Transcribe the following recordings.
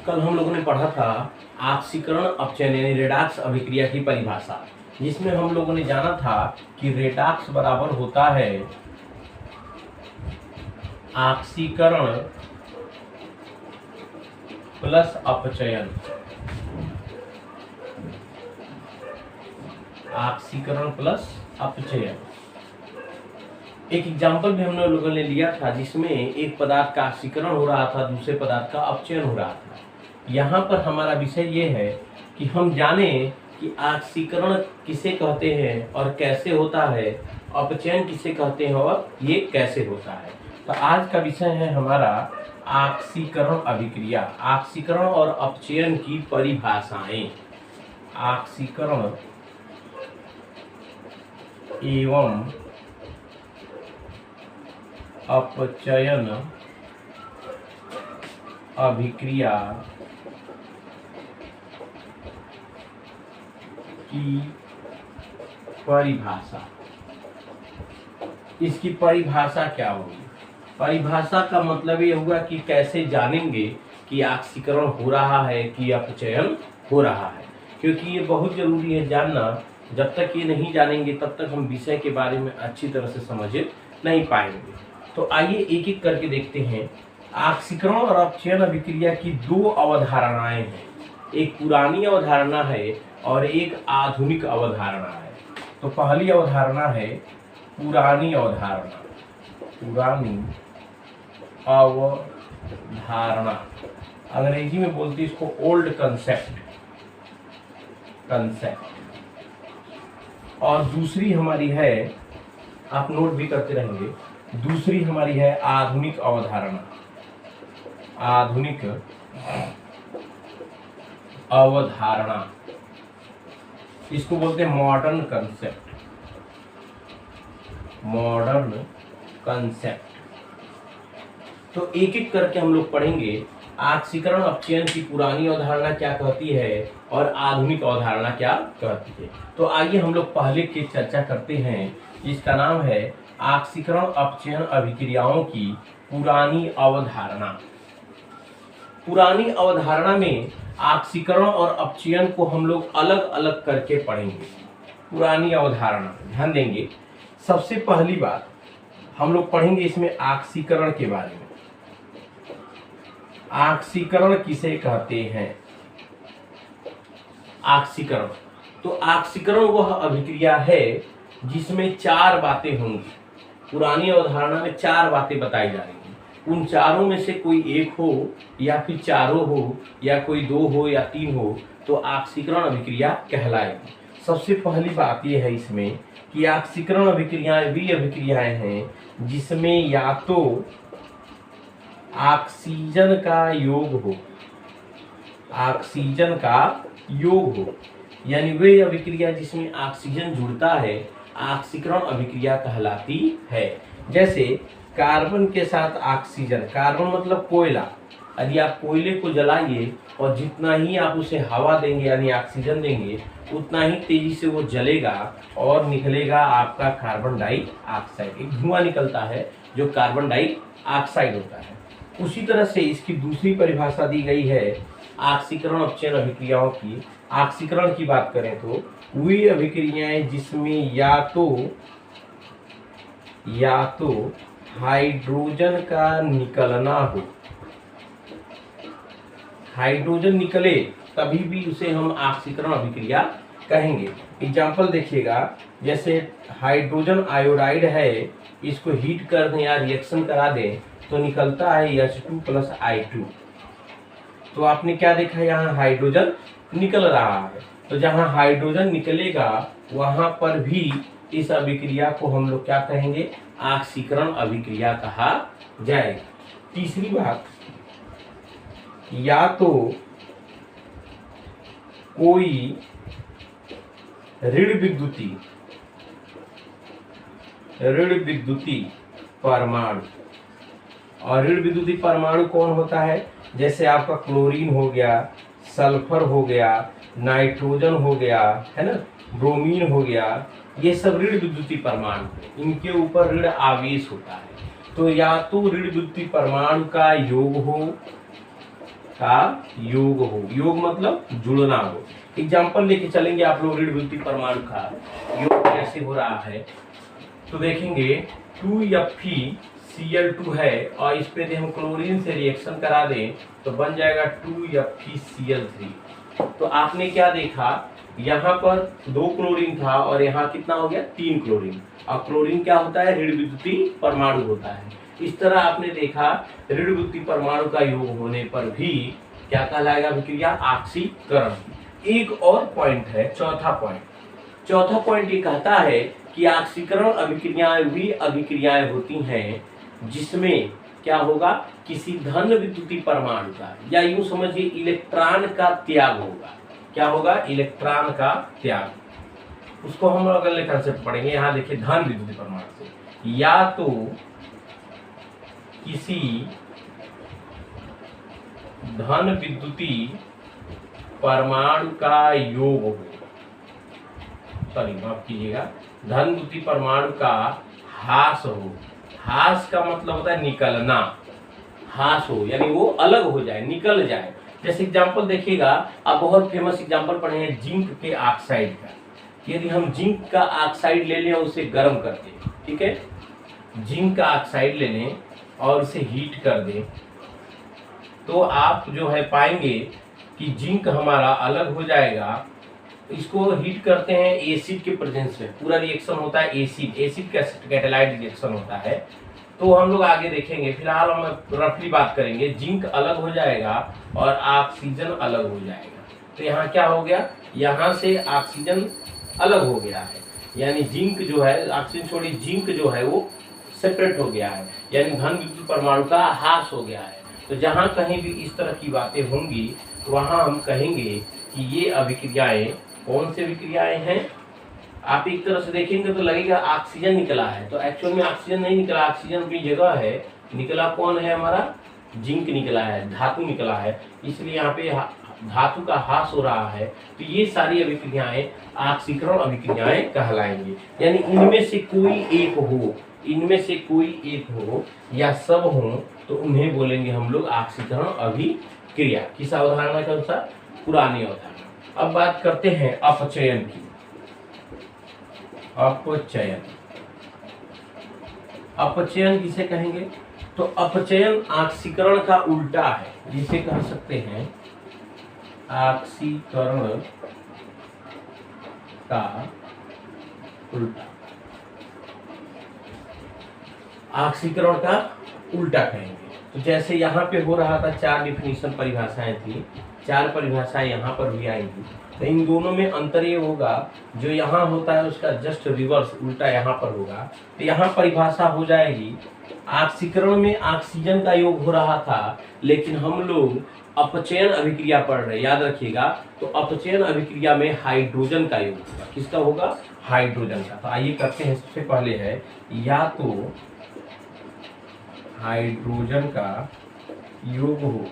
कल हम लोगों ने पढ़ा था ऑक्सीकरण अपचयन यानी रेडॉक्स अभिक्रिया की परिभाषा, जिसमें हम लोगों ने जाना था कि रेडॉक्स बराबर होता है ऑक्सीकरण प्लस अपचयन। ऑक्सीकरण प्लस अपचयन। एक एग्जाम्पल भी हम लोगों ने लिया था जिसमें एक पदार्थ का ऑक्सीकरण हो रहा था, दूसरे पदार्थ का अपचयन हो रहा था। यहाँ पर हमारा विषय ये है कि हम जाने कि ऑक्सीकरण किसे कहते हैं और कैसे होता है, अपचयन किसे कहते हैं और ये कैसे होता है। तो आज का विषय है हमारा ऑक्सीकरण अभिक्रिया, ऑक्सीकरण और अपचयन की परिभाषाएं। ऑक्सीकरण एवं अपचयन अभिक्रिया की परिभाषा। इसकी परिभाषा क्या होगी? परिभाषा का मतलब ये हुआ कि कैसे जानेंगे कि ऑक्सीकरण हो रहा है कि अपचयन हो रहा है, क्योंकि ये बहुत जरूरी है जानना। जब तक ये नहीं जानेंगे तब तक हम विषय के बारे में अच्छी तरह से समझ नहीं पाएंगे। तो आइए एक एक करके देखते हैं। ऑक्सीकरण और अपचयन अभिक्रिया की दो अवधारणाएं हैं, एक पुरानी अवधारणा है और एक आधुनिक अवधारणा है। तो पहली अवधारणा है पुरानी अवधारणा। पुरानी अवधारणा, अंग्रेजी में बोलते हैं इसको ओल्ड कंसेप्ट। और दूसरी हमारी है, आप नोट भी करते रहेंगे, दूसरी हमारी है आधुनिक अवधारणा। आधुनिक अवधारणा, इसको बोलते हैं मॉडर्न कंसेप्ट। Modern concept. तो एक एक करके हम लोग पढ़ेंगे ऑक्सीकरण अपचयन की पुरानी अवधारणा क्या कहती है और आधुनिक अवधारणा क्या कहती है। तो आइए हम लोग पहले की चर्चा करते हैं, जिसका नाम है ऑक्सीकरण अपचयन अभिक्रियाओं की पुरानी अवधारणा। पुरानी अवधारणा में ऑक्सीकरण और अपचयन को हम लोग अलग अलग करके पढ़ेंगे। पुरानी अवधारणा, ध्यान देंगे। सबसे पहली बात हम लोग पढ़ेंगे इसमें ऑक्सीकरण के बारे में। ऑक्सीकरण किसे कहते हैं? ऑक्सीकरण, तो ऑक्सीकरण वह अभिक्रिया है जिसमें चार बातें होंगी। पुरानी अवधारणा में चार बातें बताई जा रही हैं। उन चारों में से कोई एक हो या फिर चारों हो या कोई दो हो या तीन हो तो ऑक्सीकरण अभिक्रिया कहलाएगी। सबसे पहली बात यह है इसमें कि ऑक्सीकरण अभिक्रियाएं वी अभिक्रियाएं हैं जिसमें या तो ऑक्सीजन का योग हो, ऑक्सीजन का योग हो, यानी वे अभिक्रिया जिसमें ऑक्सीजन जुड़ता है ऑक्सीकरण अभिक्रिया कहलाती है। जैसे कार्बन के साथ ऑक्सीजन, कार्बन मतलब कोयला। यदि आप कोयले को जलाइए और जितना ही आप उसे हवा देंगे यानी ऑक्सीजन देंगे उतना ही तेजी से वो जलेगा और निकलेगा आपका कार्बन डाइऑक्साइड। एक धुआं निकलता है जो कार्बन डाइऑक्साइड होता है। उसी तरह से इसकी दूसरी परिभाषा दी गई है ऑक्सीकरण अपचयन अभिक्रियाओं की। ऑक्सीकरण की बात करें तो वे अभिक्रियाएं जिसमें या तो हाइड्रोजन का निकलना हो, हाइड्रोजन निकले तभी भी उसे हम ऑक्सीकरण अभिक्रिया कहेंगे। एग्जाम्पल देखिएगा, जैसे हाइड्रोजन आयोडाइड है, इसको हीट कर दें या रिएक्शन करा दें तो निकलता है H2+I2। तो आपने क्या देखा, यहाँ हाइड्रोजन निकल रहा है। तो जहाँ हाइड्रोजन निकलेगा वहां पर भी इस अभिक्रिया को हम लोग क्या कहेंगे? ऑक्सीकरण अभिक्रिया कहा जाएगा। तीसरी बात, या तो कोई ऋण विद्युती परमाणु, और ऋण विद्युती परमाणु कौन होता है? जैसे आपका क्लोरीन हो गया, सल्फर हो गया, नाइट्रोजन हो गया, है ना, ब्रोमीन हो गया, ये सब ऋण विद्युती परमाणु, इनके ऊपर ऋण आवेश होता है। तो या तो ऋण विद्युती परमाणु का योग हो, का योग हो, योग मतलब जुड़ना हो। एग्जाम्पल लेके चलेंगे आप लोग ऋण विद्युतीय परमाणु का योग कैसे हो रहा है। तो देखेंगे 2FeCl2 है और इस पे हम क्लोरीन से रिएक्शन करा दें तो बन जाएगा 2FeCl3। तो आपने क्या देखा, यहाँ पर 2 क्लोरीन था और यहाँ कितना हो गया 3 क्लोरीन। और क्लोरीन क्या होता है, ऋण विद्युतीय परमाणु होता है। इस तरह आपने देखा ऋण विद्युतीय परमाणु का योग होने पर भी क्या कहलाएगा अभिक्रिया, ऑक्सीकरण। एक और पॉइंट है, चौथा पॉइंट ये कहता है कि ऑक्सीकरण अभिक्रियाएं भी अभिक्रियाएं होती हैं जिसमें क्या होगा, किसी धन विद्युतीय परमाणु का या यूं समझिए इलेक्ट्रॉन का त्याग होगा। क्या होगा, इलेक्ट्रॉन का त्याग। उसको हम लोग अगले कंसेप्ट पढ़ेंगे। यहाँ देखिए धन विद्युतीय परमाणु से या तो किसी धन विद्युतीय परमाणु का योग हो, सॉरी माफ कीजिएगा, धन विद्युतीय परमाणु का ह्रास हो। ह्रास का मतलब होता है निकलना, ह्रास हो यानी वो अलग हो जाए, निकल जाए। जैसे एग्जांपल देखिएगा, आप बहुत फेमस एग्जांपल पढ़े हैं जिंक के ऑक्साइड का। यदि हम जिंक का ऑक्साइड ले लें और उसे गर्म कर दें, ठीक है, जिंक का ऑक्साइड ले लें और उसे हीट कर दें तो आप जो है पाएंगे कि जिंक हमारा अलग हो जाएगा। इसको हीट करते हैं एसिड के प्रेजेंस में, पूरा रिएक्शन होता है एसिड का कैटालाइट रिएक्शन होता है। तो हम लोग आगे देखेंगे, फिलहाल हम रफली बात करेंगे। जिंक अलग हो जाएगा और ऑक्सीजन अलग हो जाएगा। तो यहाँ क्या हो गया, यहाँ से ऑक्सीजन अलग हो गया है, यानी जिंक जो है, ऑक्सीजन छोड़ी जिंक जो है वो सेपरेट हो गया है, यानी धन विद्युतीय परमाणु का ह्रास हो गया है। तो जहाँ कहीं भी इस तरह की बातें होंगी वहाँ हम कहेंगे कि ये अभिक्रियाएं कौन सी अभिक्रियाएं हैं। आप एक तरह से देखेंगे तो लगेगा ऑक्सीजन निकला है, तो एक्चुअल में ऑक्सीजन नहीं निकला, ऑक्सीजन की जगह है निकला कौन है, हमारा जिंक निकला है, धातु निकला है। इसलिए यहाँ पे धातु का ह्रास हो रहा है। तो ये सारी अभिक्रियाएं ऑक्सीकरण अभिक्रियाएं कहलाएंगी। यानी इनमें से कोई एक हो, इनमें से कोई एक हो या सब हो तो उन्हें बोलेंगे हम लोग ऑक्सीकरण अभिक्रिया। किस अवधारणा के अनुसार, पुरानी अवधारणा। अब बात करते हैं अपचयन की। अपचयन किसे कहेंगे, तो अपचयन ऑक्सीकरण का उल्टा है, जिसे कह सकते हैं ऑक्सीकरण का उल्टा। ऑक्सीकरण का उल्टा कहेंगे। तो जैसे यहाँ पे हो रहा था, 4 डिफिनीशन परिभाषाएं थी, 4 परिभाषाएं यहाँ पर भी आएंगी। तो इन दोनों में अंतर ये होगा, जो यहाँ होता है उसका जस्ट रिवर्स उल्टा यहाँ पर होगा। तो यहाँ परिभाषा हो जाएगी, ऑक्सीकरण में ऑक्सीजन का योग हो रहा था, लेकिन हम लोग अपचयन अभिक्रिया पढ़ रहे, याद रखिएगा। तो अपचयन अभिक्रिया में हाइड्रोजन का योग होगा। किसका होगा, हाइड्रोजन का। तो आइए करते हैं। सबसे पहले है या तो हाइड्रोजन का योग हो,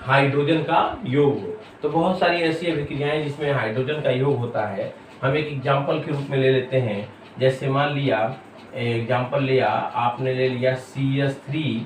हाइड्रोजन का योग हो। तो बहुत सारी ऐसी अभिक्रियाएं जिसमें हाइड्रोजन का योग होता है। हम एक एग्जांपल के रूप में ले लेते हैं। जैसे मान लिया, एग्जांपल लिया आपने, ले लिया CH3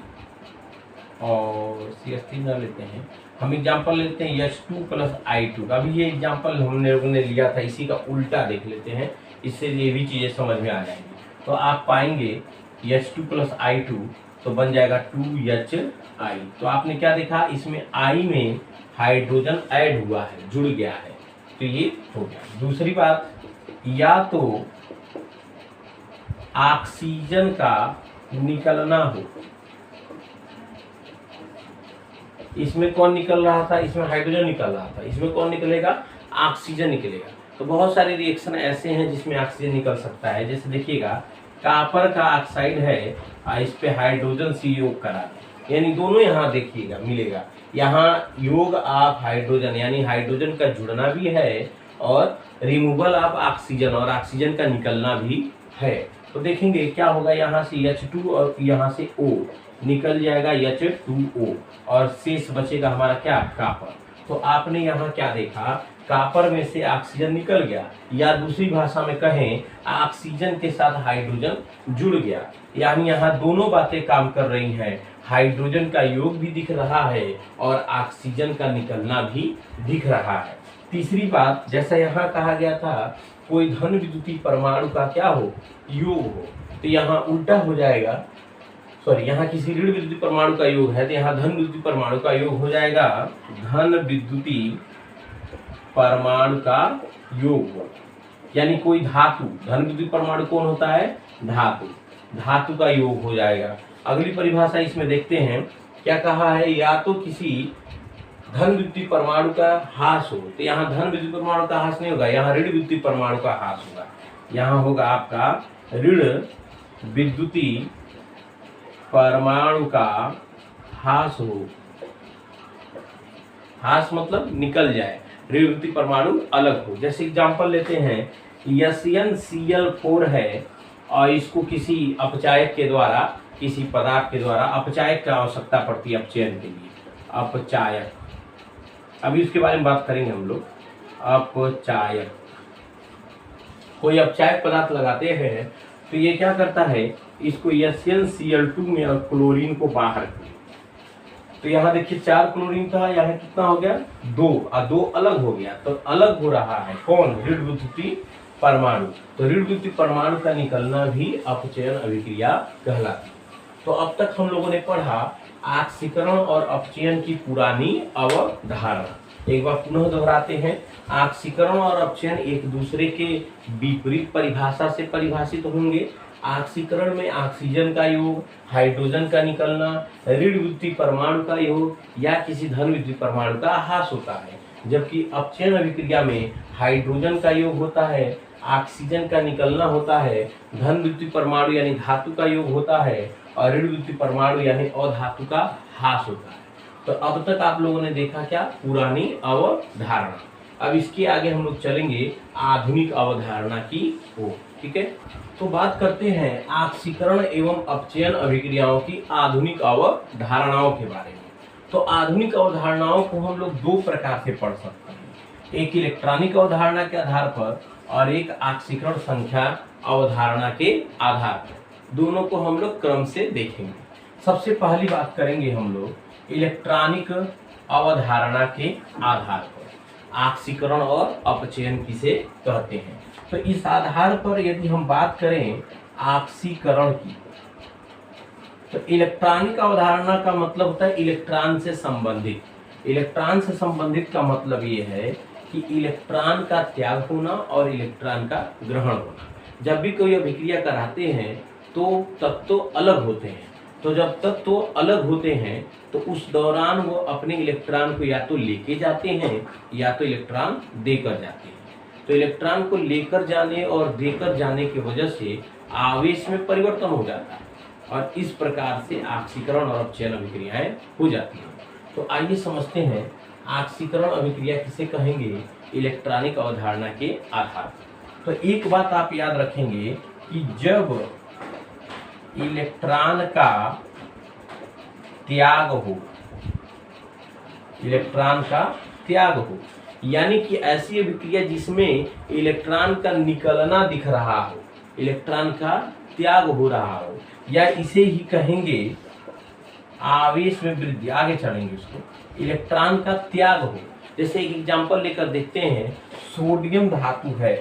और CH3 ना लेते हैं, हम एग्जांपल लेते हैं H2+I2 का। अभी ये एग्जांपल हमने लोगों ने लिया था, इसी का उल्टा देख लेते हैं, इससे ये भी चीज़ें समझ में आ जाएंगी। तो आप पाएंगे H2+I2 तो बन जाएगा 2HI। तो आपने क्या देखा, इसमें I में हाइड्रोजन ऐड हुआ है, जुड़ गया है, तो ये हो गया। दूसरी बात, या तो ऑक्सीजन का निकलना हो। इसमें कौन निकल रहा था, इसमें हाइड्रोजन निकल रहा था, इसमें कौन निकलेगा, ऑक्सीजन निकलेगा। तो बहुत सारे रिएक्शन ऐसे हैं जिसमें ऑक्सीजन निकल सकता है। जैसे देखिएगा, कॉपर का ऑक्साइड है, इस पे हाइड्रोजन से योग करा दें, यानी दोनों यहाँ देखिएगा मिलेगा। यहाँ योग ऑफ हाइड्रोजन, यानी हाइड्रोजन का जुड़ना भी है और रिमूवल ऑफ ऑक्सीजन, और ऑक्सीजन का निकलना भी है। तो देखेंगे क्या होगा, यहाँ से H2 और यहाँ से O निकल जाएगा H2O, और शेष बचेगा हमारा क्या, कॉपर। तो आपने यहाँ क्या देखा, कॉपर में से ऑक्सीजन निकल गया, या दूसरी भाषा में कहें ऑक्सीजन के साथ हाइड्रोजन जुड़ गया। यानी यहाँ दोनों बातें काम कर रही हैं, हाइड्रोजन का योग भी दिख रहा है और ऑक्सीजन का निकलना भी दिख रहा है। तीसरी बात, जैसा यहाँ कहा गया था कोई धन विद्युतीय परमाणु का क्या हो, योग हो, तो यहाँ उल्टा हो जाएगा। सॉरी, यहाँ किसी ऋण विद्युतीय परमाणु का योग है तो यहाँ धन विद्युतीय परमाणु का योग हो जाएगा धन विद्युतीय परमाणु का योग हो। यानी कोई धातु, धन विद्युतीय परमाणु कौन होता है, धातु, धातु का योग हो जाएगा। अगली परिभाषा इसमें देखते हैं क्या कहा है, या तो किसी धन विद्युतीय परमाणु का ह्रास हो, तो यहाँ धन विद्युतीय परमाणु का ह्रास नहीं होगा, यहाँ ऋण विद्युतीय परमाणु का ह्रास होगा। यहाँ होगा आपका ऋण विद्युतीय परमाणु का ह्रास हो, ह्रास मतलब निकल जाए, ऋण विद्युतीय परमाणु अलग हो। जैसे एग्जांपल लेते हैं, SnCl4 है और इसको किसी अपचायक के द्वारा, किसी पदार्थ के द्वारा, अपचायक की आवश्यकता पड़ती है अपचयन के लिए, अपचायक, अभी उसके बारे में बात करेंगे हम लोग। अपचायक, कोई अपचायक पदार्थ लगाते हैं तो ये क्या करता है, इसको SnCl2 में और क्लोरीन को बाहर किया, तो यहाँ देखिए 4 क्लोरीन था, यहाँ कितना हो गया 2, और 2 अलग हो गया, तो अलग हो रहा है कौन, ऋण विद्युतीय परमाणु। तो ऋण विद्युतीय परमाणु का निकलना भी अपचयन अभिक्रिया कहलाती है। तो अब तक हम लोगों ने पढ़ा ऑक्सीकरण और अपचयन की पुरानी अवधारणा। एक बार पुनः दोहराते हैं, ऑक्सीकरण और अपचयन एक दूसरे के विपरीत परिभाषा से परिभाषित होंगे। ऑक्सीकरण में ऑक्सीजन का योग, हाइड्रोजन का निकलना, ऋण विद्युतीय परमाणु का योग या किसी धन विद्युतीय परमाणु का ह्रास होता है, जबकि अपचयन अभिक्रिया में हाइड्रोजन का योग होता है, ऑक्सीजन का निकलना होता है, धन विद्युतीय परमाणु यानी धातु का योग होता है और ऋण विद्युतीय परमाणु यानी अधातु का ह्रास होता है। तो अब तक आप लोगों ने देखा क्या, पुरानी अवधारणा। अब इसके आगे हम लोग चलेंगे आधुनिक अवधारणा की ओर, ठीक है। तो बात करते हैं ऑक्सीकरण एवं अपचयन अभिक्रियाओं की आधुनिक अवधारणाओं के बारे में। तो आधुनिक अवधारणाओं को हम लोग 2 प्रकार से पढ़ सकते हैं, एक इलेक्ट्रॉनिक अवधारणा के आधार पर और एक ऑक्सीकरण संख्या अवधारणा के आधार पर। दोनों को हम लोग क्रम से देखेंगे। सबसे पहली बात करेंगे हम लोग इलेक्ट्रॉनिक अवधारणा के आधार पर ऑक्सीकरण और अपचयन किसे कहते हैं। तो इस आधार पर यदि हम बात करें ऑक्सीकरण की, तो इलेक्ट्रॉनिक अवधारणा का मतलब होता है इलेक्ट्रॉन से संबंधित। इलेक्ट्रॉन से संबंधित का मतलब ये है कि इलेक्ट्रॉन का त्याग होना और इलेक्ट्रॉन का ग्रहण होना। जब भी कोई अभिक्रिया कराते हैं तो तत्व अलग होते हैं, तो जब तत्व अलग होते हैं तो उस दौरान वो अपने इलेक्ट्रॉन को या तो लेके जाते हैं या तो इलेक्ट्रॉन देकर जाते हैं। तो इलेक्ट्रॉन को लेकर जाने और देकर जाने की वजह से आवेश में परिवर्तन हो जाता है और इस प्रकार से ऑक्सीकरण और अपचयन अभिक्रियाएं हो जाती हैं। तो आइए समझते हैं ऑक्सीकरण अभिक्रिया किसे कहेंगे, इलेक्ट्रॉनिक अवधारणा के आधार पर। तो एक बात आप याद रखेंगे कि जब इलेक्ट्रॉन का त्याग हो, इलेक्ट्रॉन का त्याग हो, यानी कि ऐसी अभिक्रिया जिसमें इलेक्ट्रॉन का निकलना दिख रहा हो, इलेक्ट्रॉन का त्याग हो रहा हो, या इसे ही कहेंगे आवेश में वृद्धि, आगे चढ़ेंगे उसको, इलेक्ट्रॉन का त्याग हो। जैसे एक एग्जांपल लेकर देखते हैं, सोडियम धातु है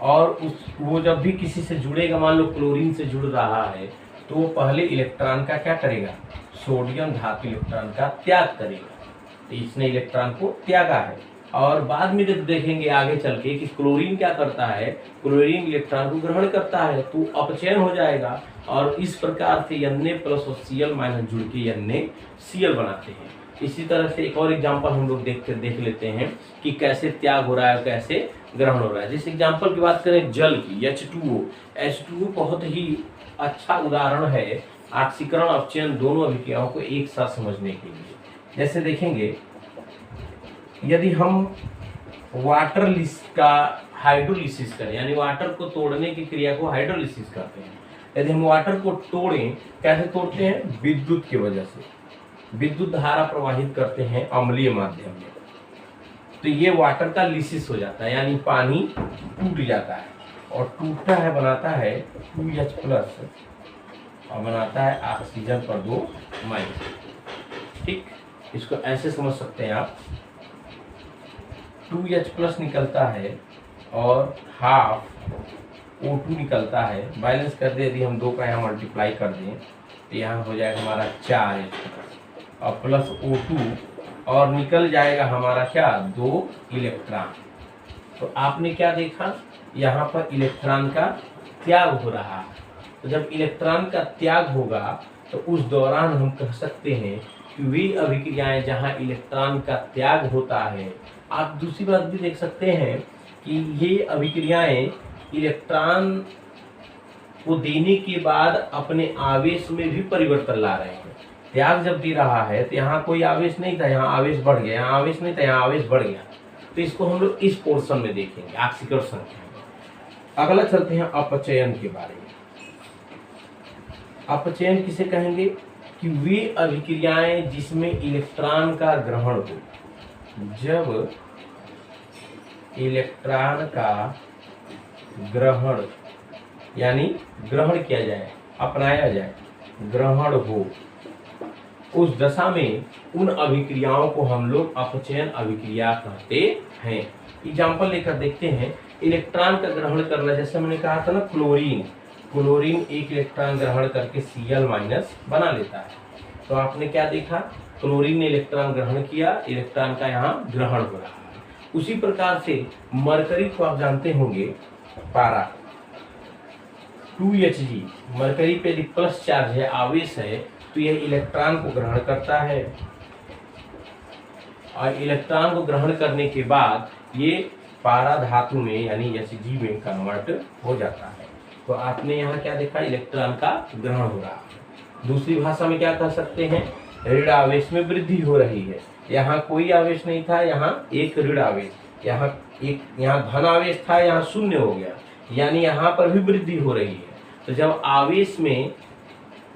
और वो जब भी किसी से जुड़ेगा, मान लो क्लोरीन से जुड़ रहा है, तो वो पहले इलेक्ट्रॉन का क्या करेगा, सोडियम धातु इलेक्ट्रॉन का त्याग करेगा। तो इसने इलेक्ट्रॉन को त्यागा है और बाद में जब देखेंगे आगे चल के कि क्लोरीन क्या करता है, क्लोरीन इलेक्ट्रॉन को ग्रहण करता है, तो अपचयन हो जाएगा और इस प्रकार से Na प्लस और Cl- जुड़ के NaCl बनाते हैं। इसी तरह से एक और एग्जांपल हम लोग देख लेते हैं कि कैसे त्याग हो रहा है, कैसे ग्रहण हो रहा है। जिस एग्जांपल की बात करें जल की, H2O बहुत ही अच्छा उदाहरण है ऑक्सीकरण अपचयन दोनों अभिक्रियाओं को एक साथ समझने के लिए। जैसे देखेंगे, यदि हम वाटर का हाइड्रोलिसिस करें, यानी वाटर को तोड़ने की क्रिया को हाइड्रोलिसिस कहते हैं। यदि हम वाटर को तोड़ें, कैसे तोड़ते हैं, विद्युत की वजह से विद्युत धारा प्रवाहित करते हैं अम्लीय माध्यम में, तो ये वाटर का लिसिस हो जाता है, यानी पानी टूट जाता है और टूटता है बनाता है 2H+ और बनाता है ऑक्सीजन पर 2 माइनस। ठीक, इसको ऐसे समझ सकते हैं आप, 2H प्लस निकलता है और हाफ O2 निकलता है। बैलेंस कर दे, यदि हम 2 का यहाँ मल्टीप्लाई कर दें तो यहाँ हो जाएगा हमारा 4H और प्लस O2 और निकल जाएगा हमारा क्या, 2 इलेक्ट्रॉन। तो आपने क्या देखा, यहाँ पर इलेक्ट्रॉन का त्याग हो रहा है। तो जब इलेक्ट्रॉन का त्याग होगा तो उस दौरान हम कह सकते हैं कि वे अभिक्रियाएं जहाँ इलेक्ट्रॉन का त्याग होता है। आप दूसरी बात भी देख सकते हैं कि ये अभिक्रियाएं इलेक्ट्रॉन को देने के बाद अपने आवेश में भी परिवर्तन ला रहे हैं। त्याग जब दे रहा है तो यहाँ कोई आवेश नहीं था, यहाँ आवेश बढ़ गया, यहाँ आवेश नहीं था, यहाँ आवेश बढ़ गया। तो इसको हम लोग इस पोर्शन में देखेंगे, ऑक्सीकरण संख्या में। अगला चलते हैं अपचयन के बारे में। अपचयन किसे कहेंगे कि वे अभिक्रियाएं जिसमें इलेक्ट्रॉन का ग्रहण हो। जब इलेक्ट्रॉन का ग्रहण यानी ग्रहण किया जाए, अपनाया जाए, ग्रहण हो, उस दशा में उन अभिक्रियाओं को हम लोग अपचयन अभिक्रिया कहते हैं। एग्जाम्पल लेकर देखते हैं। इलेक्ट्रॉन का ग्रहण करना, जैसे मैंने कहा था ना, क्लोरीन एक इलेक्ट्रॉन ग्रहण करके Cl- बना लेता है। तो आपने क्या देखा, क्लोरीन ने इलेक्ट्रॉन ग्रहण किया, इलेक्ट्रॉन का यहाँ ग्रहण हो रहा है। उसी प्रकार से मरकरी को आप जानते होंगे, पारा 2Hg, मरकरी पे यदि प्लस चार्ज है, आवेश है, तो यह इलेक्ट्रॉन को ग्रहण करता है और इलेक्ट्रॉन को ग्रहण करने के बाद ये पारा धातु में यानी Hg में कन्वर्ट हो जाता है। तो आपने यहाँ क्या देखा, इलेक्ट्रॉन का ग्रहण हो रहा है। दूसरी भाषा में क्या कह सकते हैं, ऋण आवेश में वृद्धि हो रही है। यहाँ कोई आवेश नहीं था, यहाँ एक ऋण आवेश, यहाँ धन आवेश था, यहाँ शून्य हो गया, यानी यहाँ पर भी वृद्धि हो रही है। तो जब आवेश में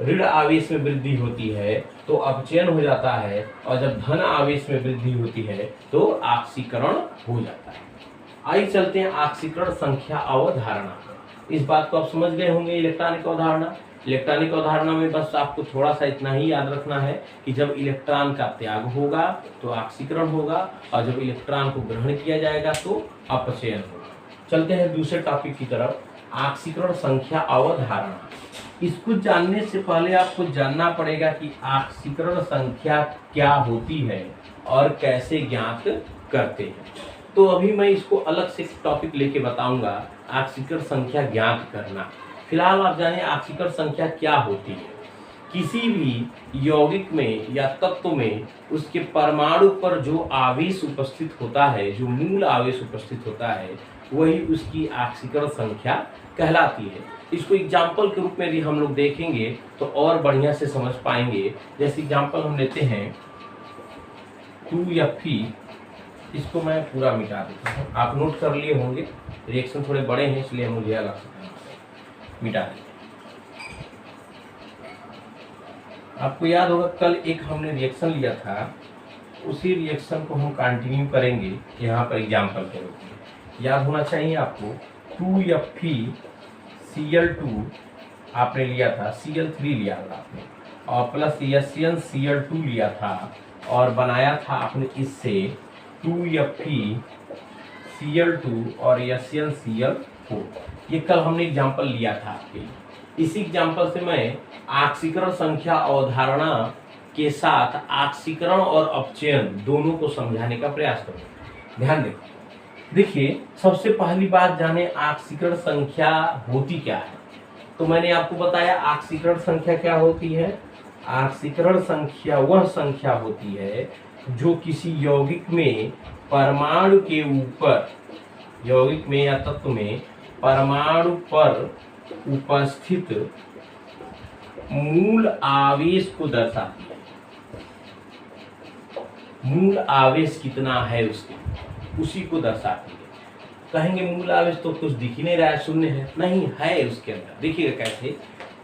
ऋण आवेश में वृद्धि होती है तो अपचयन हो जाता है, और जब धन आवेश में वृद्धि होती है तो ऑक्सीकरण हो जाता है। आइए चलते हैं ऑक्सीकरण संख्या अवधारणा। इस बात को आप समझ गए होंगे। इलेक्ट्रॉनिक अवधारणा, इलेक्ट्रॉनिक अवधारणा में बस आपको थोड़ा सा इतना ही याद रखना है कि जब इलेक्ट्रॉन का त्याग होगा तो ऑक्सीकरण होगा, और जब इलेक्ट्रॉन को ग्रहण किया जाएगा तो अपचयन होगा। चलते हैं दूसरे टॉपिक की तरफ, ऑक्सीकरण संख्या अवधारणा। इसको जानने से पहले आपको जानना पड़ेगा कि ऑक्सीकरण संख्या क्या होती है और कैसे ज्ञात करते हैं। तो अभी मैं इसको अलग से टॉपिक लेके बताऊंगा, ऑक्सीकरण संख्या ज्ञात करना। फिलहाल आप जाने ऑक्सीकरण संख्या क्या होती है। किसी भी यौगिक में या तत्व में उसके परमाणु पर जो आवेश उपस्थित होता है, जो मूल आवेश उपस्थित होता है, वही उसकी ऑक्सीकरण संख्या कहलाती है। इसको एग्जाम्पल के रूप में भी हम लोग देखेंगे तो और बढ़िया से समझ पाएंगे। जैसे एग्जाम्पल हम लेते हैं 2Fe, इसको मैं पूरा मिटा देता हूँ, आप नोट कर लिए होंगे, रिएक्शन थोड़े बड़े हैं इसलिए मुझे अलग से मिटा दें। आपको याद होगा कल एक हमने रिएक्शन लिया था, उसी रिएक्शन को हम कंटिन्यू करेंगे यहाँ पर एग्जाम्पल के रूप में। याद होना चाहिए आपको, 2FeCl2 आपने लिया था, Cl3 लिया था आपने, और प्लस SnCl2 लिया था, और बनाया था आपने इससे 2FeCl2 और SnCl4। ये कल हमने एग्जाम्पल लिया था आपके लिए। इसी एग्जाम्पल से मैं ऑक्सीकरण संख्या अवधारणा के साथ ऑक्सीकरण और अपचयन दोनों को समझाने का प्रयास करूँगा। ध्यान दें, देखिए सबसे पहली बात जाने ऑक्सीकरण संख्या होती क्या है। तो मैंने आपको बताया ऑक्सीकरण संख्या क्या होती है। ऑक्सीकरण संख्या वह संख्या होती है जो किसी यौगिक में परमाणु के ऊपर, यौगिक में या तत्व में परमाणु पर उपस्थित मूल आवेश को दर्शाती है। मूल आवेश कितना है उसके, उसी को दर्शाती है। कहेंगे मूल आवेश तो कुछ दिख ही नहीं रहा है, शून्य है, नहीं है उसके अंदर। देखिएगा कैसे,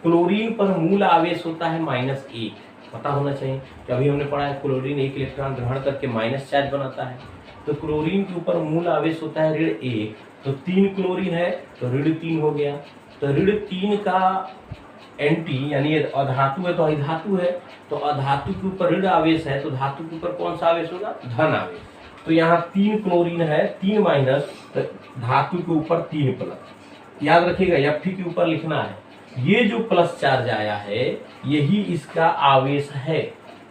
क्लोरीन पर मूल आवेश होता है -1, पता होना चाहिए कि अभी हमने पढ़ा है क्लोरीन एक इलेक्ट्रॉन ग्रहण करके माइनस चार्ज बनाता है। तो क्लोरीन के ऊपर मूल आवेश होता है -1, तो 3 क्लोरीन है तो -3 हो गया। तो -3 का एंटी यानी ये अधातु है तो अधातु है, तो अधातु के ऊपर ऋण आवेश है तो धातु के ऊपर कौन सा आवेश होगा, धन आवेश। तो यहाँ 3 क्लोरीन है, 3 माइनस, तो धातु के ऊपर 3 प्लस। याद रखिएगा Fe के ऊपर लिखना है, ये जो प्लस चार्ज आया है यही इसका आवेश है।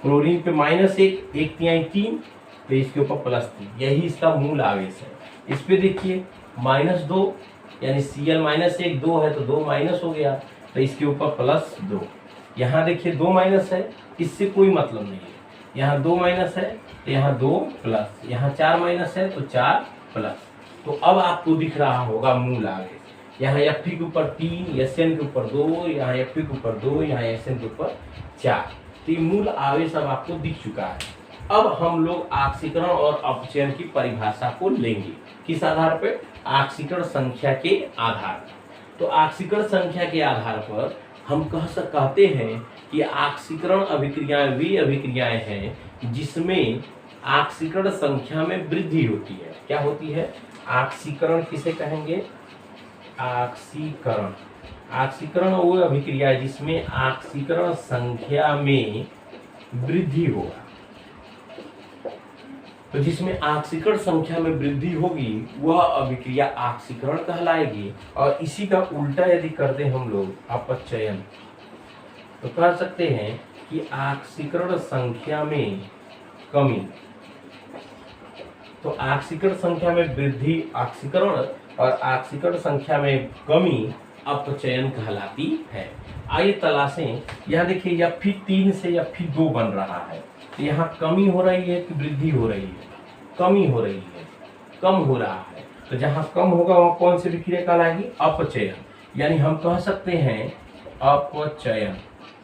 क्लोरीन पे -1, 1 तिहाई 3, तो इसके ऊपर +3, यही इसका मूल आवेश है। इस पे देखिए -2 यानी Cl-1 2 है तो 2 माइनस हो गया, तो इसके ऊपर +2। यहाँ देखिए 2 माइनस है, इससे कोई मतलब नहीं है। यहाँ 2 माइनस है तो यहाँ 2 प्लस, यहाँ 4 माइनस है तो 4 प्लस। तो अब आपको दिख रहा होगा मूल आवेश। यहाँ Fe के ऊपर 3, Sn के ऊपर 2, यहाँ Fe के ऊपर 2, यहाँ Sn के ऊपर 4। तो ये मूल आवेश अब आपको दिख चुका है। अब हम लोग ऑक्सीकरण और अपचयन की परिभाषा को लेंगे। किस आधार पर? ऑक्सीकरण संख्या के आधार पर। तो ऑक्सीकरण संख्या के आधार पर हम कहते हैं कि ऑक्सीकरण अभिक्रियाएं वे अभिक्रियाएं हैं जिसमें ऑक्सीकरण संख्या में वृद्धि होती है। क्या होती है? ऑक्सीकरण किसे कहेंगे? ऑक्सीकरण। ऑक्सीकरण वो अभिक्रिया है जिसमें ऑक्सीकरण संख्या में वृद्धि होगा। तो जिसमें ऑक्सीकरण संख्या में वृद्धि होगी वह अभिक्रिया ऑक्सीकरण कहलाएगी। और इसी का उल्टा यदि करते हम लोग अपचयन, तो कह सकते हैं कि ऑक्सीकरण संख्या में कमी। तो ऑक्सीकरण संख्या में वृद्धि ऑक्सीकरण और ऑक्सीकरण संख्या में कमी अपचयन कहलाती है। आइए तलाशें। यहाँ देखिए Fe3 से Fe2 बन रहा है, तो यहाँ कमी हो रही है कि वृद्धि हो रही है? कमी हो रही है, कम हो रहा है। तो जहाँ कम होगा वहाँ कौन सी विक्रिया कहलाएगी? अपचयन। यानी हम कह सकते हैं अपचयन।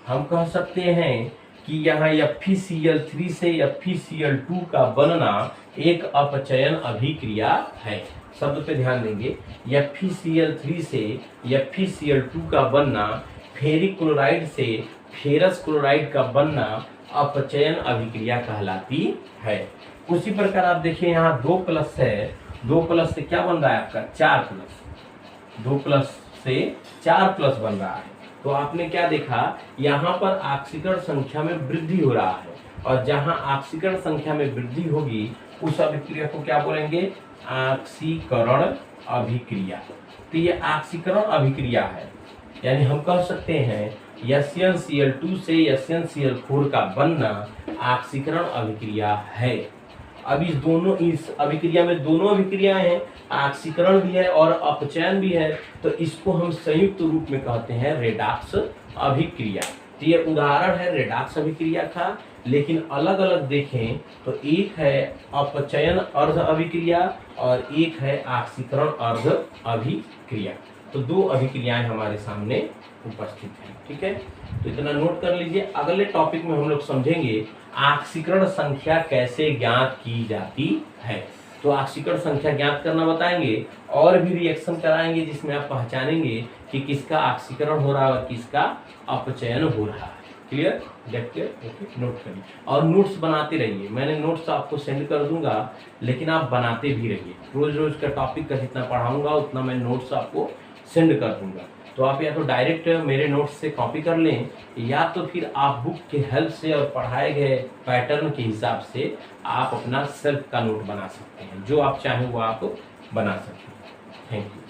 हम कह सकते हैं कि यहाँ FeCl3 से FeCl2 का बनना एक अपचयन अभिक्रिया है। शब्द पे ध्यान देंगे, FeCl3 से FeCl2 का बनना, फेरिक क्लोराइड से फेरस क्लोराइड का बनना अपचयन अभिक्रिया कहलाती है। उसी प्रकार आप देखिए यहाँ 2 प्लस है, 2 प्लस से क्या बन रहा है आपका? 4 प्लस। 2 प्लस से 4 प्लस बन रहा है। तो आपने क्या देखा? यहाँ पर ऑक्सीकरण संख्या में वृद्धि हो रहा है, और जहाँ ऑक्सीकरण संख्या में वृद्धि होगी उस अभिक्रिया को क्या बोलेंगे? ऑक्सीकरण अभिक्रिया। तो ये ऑक्सीकरण अभिक्रिया है। यानी हम कह सकते हैं SnCl2 से SnCl4 का बनना ऑक्सीकरण अभिक्रिया है। अब इस अभिक्रिया में दोनों अभिक्रियाएं हैं, ऑक्सीकरण भी है और अपचयन भी है, तो इसको हम संयुक्त रूप में कहते हैं रेडॉक्स अभिक्रिया। तो ये उदाहरण है रेडॉक्स अभिक्रिया का। लेकिन अलग अलग देखें तो एक है अपचयन अर्ध अभिक्रिया और एक है ऑक्सीकरण अर्ध अभिक्रिया। तो 2 अभिक्रियाएं हमारे सामने उपस्थित हैं। ठीक है, तो इतना नोट कर लीजिए। अगले टॉपिक में हम लोग समझेंगे ऑक्सीकरण संख्या कैसे ज्ञात की जाती है। तो ऑक्सीकरण संख्या ज्ञात करना बताएंगे और भी रिएक्शन कराएंगे जिसमें आप पहचानेंगे कि किसका ऑक्सीकरण हो रहा है और किसका अपचयन हो रहा है। क्लियर? देखते ओके, नोट करिए और नोट्स बनाते रहिए। मैंने नोट्स आपको सेंड कर दूंगा, लेकिन आप बनाते भी रहिए। रोज रोज का टॉपिक का जितना पढ़ाऊंगा उतना मैं नोट्स आपको सेंड कर दूंगा। तो आप या तो डायरेक्ट मेरे नोट्स से कॉपी कर लें, या तो फिर आप बुक के हेल्प से और पढ़ाए गए पैटर्न के हिसाब से आप अपना सेल्फ का नोट बना सकते हैं। जो आप चाहें वो आप बना सकते हैं। Thank you.